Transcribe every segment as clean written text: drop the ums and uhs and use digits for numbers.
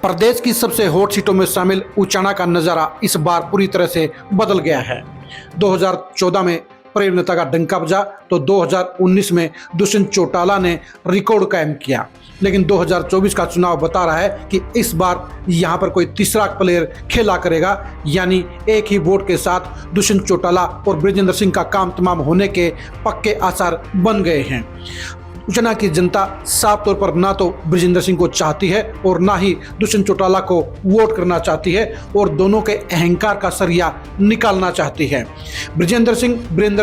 प्रदेश की सबसे हॉट सीटों में शामिल उचाना का नजारा इस बार पूरी तरह से बदल गया है। 2014 में प्रेमलता का डंका बजा तो 2019 में दुष्यंत चौटाला ने रिकॉर्ड कायम किया। लेकिन 2024 का चुनाव बता रहा है कि इस बार यहां पर कोई तीसरा प्लेयर खेला करेगा, यानी एक ही वोट के साथ दुष्यंत चौटाला और बृजेंद्र सिंह का काम तमाम होने के पक्के आसार बन गए हैं। उचाना की जनता साफ तौर पर ना तो बृजेंद्र सिंह को चाहती है और ना ही दुष्यंत चौटाला को वोट करना चाहती है और दोनों के अहंकार का सरिया निकालना चाहती है। बृजेंद्र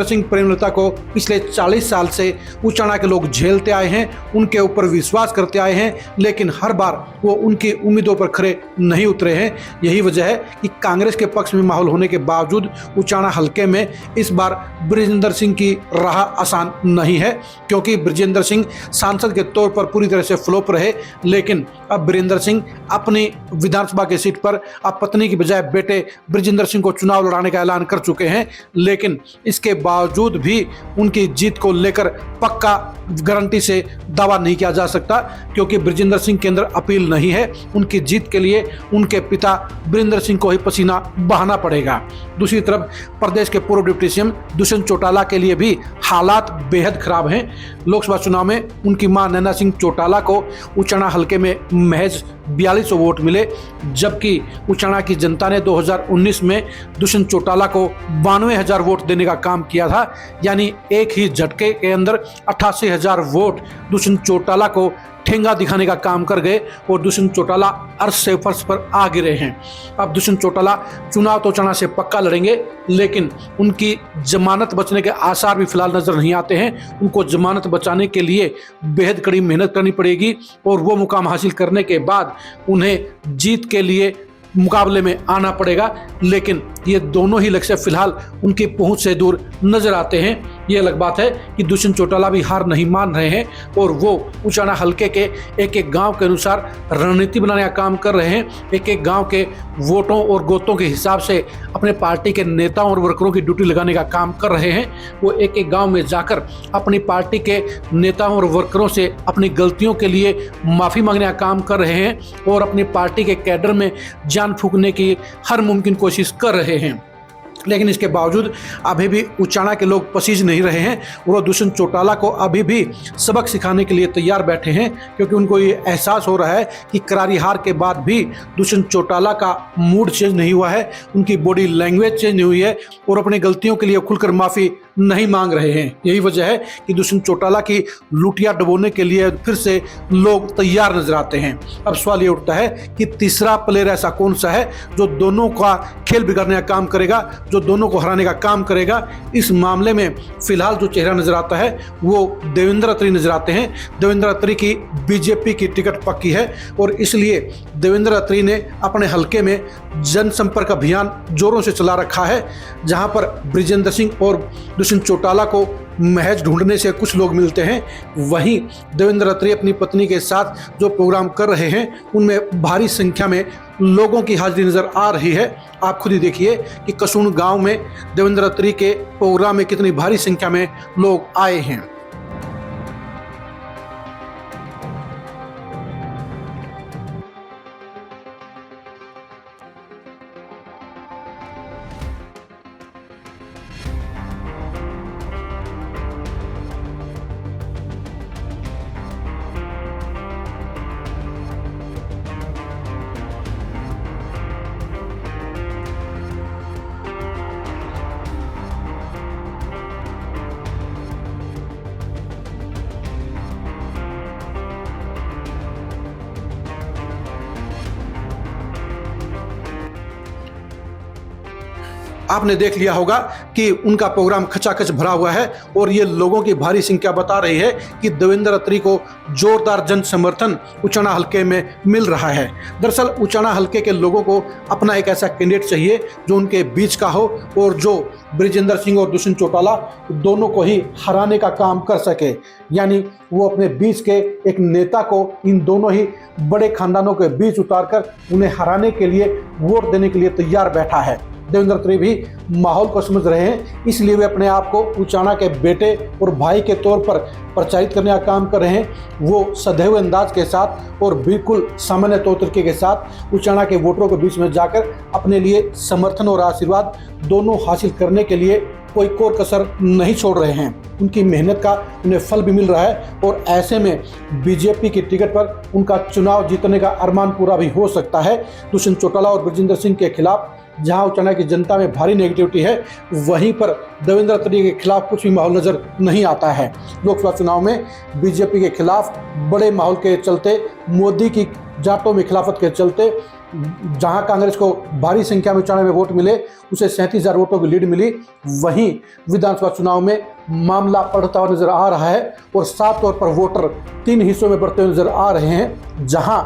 सिंह प्रेमलता को पिछले 40 साल से उचाना के लोग झेलते आए हैं, उनके ऊपर विश्वास करते आए हैं, लेकिन हर बार वो उनकी उम्मीदों पर खरे नहीं उतरे हैं। यही वजह है कि कांग्रेस के पक्ष में माहौल होने के बावजूद उचाना हल्के में इस बार बृजेंद्र सिंह की राह आसान नहीं है, क्योंकि बृजेंद्र सिंह सांसद के तौर पर पूरी तरह से फ्लॉप रहे। लेकिन अब बृजेंद्र सिंह अपनी विधानसभा की सीट पर अब पत्नी की बजाय बेटे बृजेंद्र सिंह को चुनाव लड़ाने का ऐलान कर चुके हैं। लेकिन इसके बावजूद भी उनकी जीत को लेकर पक्का गारंटी से दावा नहीं किया जा सकता, क्योंकि बृजेंद्र सिंह के अंदर अपील नहीं है। उनकी जीत के लिए उनके पिता बृजेंद्र सिंह को ही पसीना बहाना पड़ेगा। दूसरी तरफ प्रदेश के पूर्व डिप्टी सीएम दुष्यंत चौटाला के लिए भी हालात बेहद खराब हैं। लोकसभा चुनाव में उनकी मां नैना सिंह चौटाला को उचाना हल्के में महज 4200 वोट मिले, जबकि उचाना की जनता ने 2019 में दुष्यंत चौटाला को 92,000 वोट देने का काम किया था। यानी एक ही झटके के अंदर 88,000 वोट दुष्यंत चौटाला को ठेंगा दिखाने का काम कर गए और दुष्यंत चौटाला अर्श से फर्श पर आ गिरे हैं। अब दुष्यंत चौटाला चुनाव तो उचाना से पक्का लड़ेंगे, लेकिन उनकी जमानत बचने के आसार भी फिलहाल नजर नहीं आते हैं। उनको जमानत बचाने के लिए बेहद कड़ी मेहनत करनी पड़ेगी और वो मुकाम हासिल करने के बाद उन्हें जीत के लिए मुकाबले में आना पड़ेगा। लेकिन ये दोनों ही लक्ष्य फिलहाल उनकी पहुंच से दूर नजर आते हैं। ये अलग बात है कि दुष्यंत चौटाला भी हार नहीं मान रहे हैं और वो उचाना हल्के के एक एक गांव के अनुसार रणनीति बनाने का काम कर रहे हैं। एक एक गांव के वोटों और गोतों के हिसाब से अपने पार्टी के नेताओं और वर्करों की ड्यूटी लगाने का काम कर रहे हैं। वो एक एक गाँव में जाकर अपनी पार्टी के नेताओं और वर्करों से अपनी गलतियों के लिए माफ़ी मांगने का काम कर रहे हैं और अपनी पार्टी के कैडर में जान फूंकने की हर मुमकिन कोशिश कर रहे हैं। लेकिन इसके बावजूद अभी भी उचाना के लोग पसीज नहीं रहे हैं और दुष्यंत चौटाला को अभी भी सबक सिखाने के लिए तैयार बैठे हैं, क्योंकि उनको ये एहसास हो रहा है कि करारी हार के बाद भी दुष्यंत चौटाला का मूड चेंज नहीं हुआ है, उनकी बॉडी लैंग्वेज चेंज नहीं हुई है और अपनी गलतियों के लिए खुलकर माफ़ी नहीं मांग रहे हैं। यही वजह है कि दुष्यंत चौटाला की लुटिया डुबोने के लिए फिर से लोग तैयार नजर आते हैं। अब सवाल ये उठता है कि तीसरा प्लेयर ऐसा कौन सा है जो दोनों का खेल बिगाड़ने का काम करेगा, जो दोनों को हराने का काम करेगा। इस मामले में फिलहाल जो चेहरा नजर आता है वो देवेंद्र अत्री नजर आते हैं। देवेंद्र अत्री की बीजेपी की टिकट पक्की है और इसलिए देवेंद्र अत्री ने अपने हल्के में जनसंपर्क अभियान जोरों से चला रखा है, जहां पर बृजेंद्र सिंह और दुष्यंत चौटाला को महज ढूंढने से कुछ लोग मिलते हैं। वहीं देवेंद्र अत्री अपनी पत्नी के साथ जो प्रोग्राम कर रहे हैं उनमें भारी संख्या में लोगों की हाजिरी नजर आ रही है। आप खुद ही देखिए कि कसून गांव में देवेंद्र अत्री के प्रोग्राम में कितनी भारी संख्या में लोग आए हैं। आपने देख लिया होगा कि उनका प्रोग्राम खचाखच भरा हुआ है और ये लोगों की भारी संख्या बता रही है कि देवेंद्र अत्री को जोरदार जन समर्थन उचाना हल्के में मिल रहा है। दरअसल उचाना हल्के के लोगों को अपना एक ऐसा कैंडिडेट चाहिए जो उनके बीच का हो और जो बृजेंद्र सिंह और दुष्यंत चौटाला दोनों को ही हराने का काम कर सके। यानी वो अपने बीच के एक नेता को इन दोनों ही बड़े खानदानों के बीच उतारकर उन्हें हराने के लिए, वोट देने के लिए तैयार बैठा है। देवेंद्र अत्री भी माहौल को समझ रहे हैं, इसलिए वे अपने आप को उचाना के बेटे और भाई के तौर पर प्रचारित करने का काम कर रहे हैं। वो सदैव अंदाज के साथ और बिल्कुल सामान्य तौर तरीके के साथ उचाना के वोटरों के बीच में जाकर अपने लिए समर्थन और आशीर्वाद दोनों हासिल करने के लिए कोई कोर कसर नहीं छोड़ रहे हैं। उनकी मेहनत का उन्हें फल भी मिल रहा है और ऐसे में बीजेपी की टिकट पर उनका चुनाव जीतने का अरमान पूरा भी हो सकता है। दुष्यंत चौटाला और बृजेंद्र सिंह के खिलाफ जहां उचाना की जनता में भारी नेगेटिविटी है, वहीं पर देवेंद्र अत्री के खिलाफ कुछ भी माहौल नजर नहीं आता है। लोकसभा चुनाव में बीजेपी के खिलाफ बड़े माहौल के चलते, मोदी की जाटों में खिलाफत के चलते, जहां कांग्रेस को भारी संख्या में उचाना में वोट मिले, उसे 37,000 वोटों की लीड मिली, वहीं विधानसभा चुनाव में मामला पलटता हुआ नजर आ रहा है और साफ तौर पर वोटर 3 हिस्सों में बढ़ते हुए नजर आ रहे हैं। जहां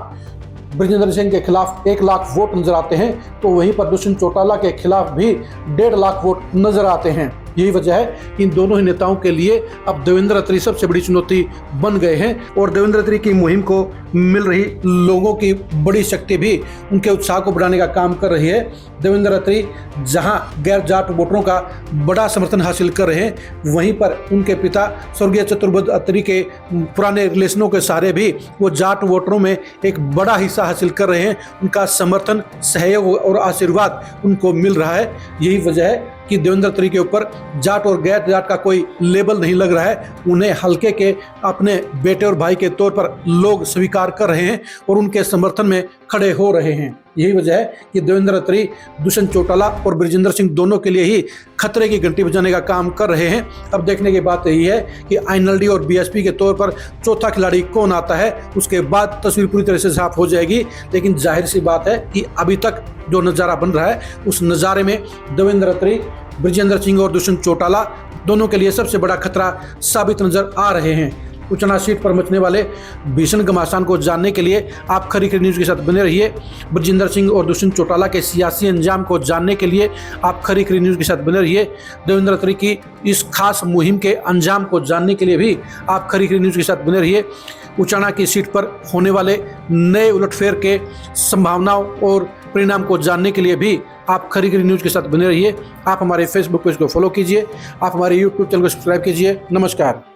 बृजेंद्र सिंह के खिलाफ 1 लाख वोट नजर आते हैं, तो वहीं पर दुष्यंत चौटाला के खिलाफ भी 1.5 लाख वोट नजर आते हैं। यही वजह है कि इन दोनों ही नेताओं के लिए अब देवेंद्र अत्री सबसे बड़ी चुनौती बन गए हैं और देवेंद्र अत्री की मुहिम को मिल रही लोगों की बड़ी शक्ति भी उनके उत्साह को बढ़ाने का काम कर रही है। देवेंद्र अत्री जहां गैर जाट वोटरों का बड़ा समर्थन हासिल कर रहे हैं, वहीं पर उनके पिता स्वर्गीय चतुर्भुज अत्री के पुराने रिलेशनों के सहारे भी वो जाट वोटरों में एक बड़ा हिस्सा हासिल कर रहे हैं। उनका समर्थन, सहयोग और आशीर्वाद उनको मिल रहा है। यही वजह है कि देवेंद्र अत्री के ऊपर जाट और गैर जाट का कोई लेबल नहीं लग रहा है। उन्हें हल्के के अपने बेटे और भाई के तौर पर लोग स्वीकार कर रहे हैं और उनके समर्थन में खड़े हो रहे हैं। यही वजह है कि देवेंद्र अत्री दुष्यंत चौटाला और बृजेंद्र सिंह दोनों के लिए ही खतरे की घंटी बजाने का काम कर रहे हैं। अब देखने की बात यही है कि आईएनएलडी और बीएसपी के तौर पर चौथा खिलाड़ी कौन आता है, उसके बाद तस्वीर पूरी तरह से साफ हो जाएगी। लेकिन जाहिर सी बात है कि अभी तक जो नज़ारा बन रहा है, उस नज़ारे में देवेंद्र अत्री, बृजेंद्र सिंह और दुष्यंत चौटाला दोनों के लिए सबसे बड़ा खतरा साबित नजर आ रहे हैं। उचाना सीट पर मचने वाले भीषण घमासान को जानने के लिए आप खरी खरी न्यूज़ के साथ बने रहिए। बृजेंद्र सिंह और दुष्यंत चौटाला के सियासी अंजाम को जानने के लिए आप खरी खरी न्यूज़ के साथ बने रहिए। देवेंद्र अत्री की इस खास मुहिम के अंजाम को जानने के लिए भी आप खरी खरी न्यूज़ के साथ बने रहिए। उचाना की सीट पर होने वाले नए उलटफेर के संभावनाओं और परिणाम को जानने के लिए भी आप खरी खरी न्यूज़ के साथ बने रहिए। आप हमारे फेसबुक पेज को फॉलो कीजिए, आप हमारे यूट्यूब चैनल को सब्सक्राइब कीजिए। नमस्कार।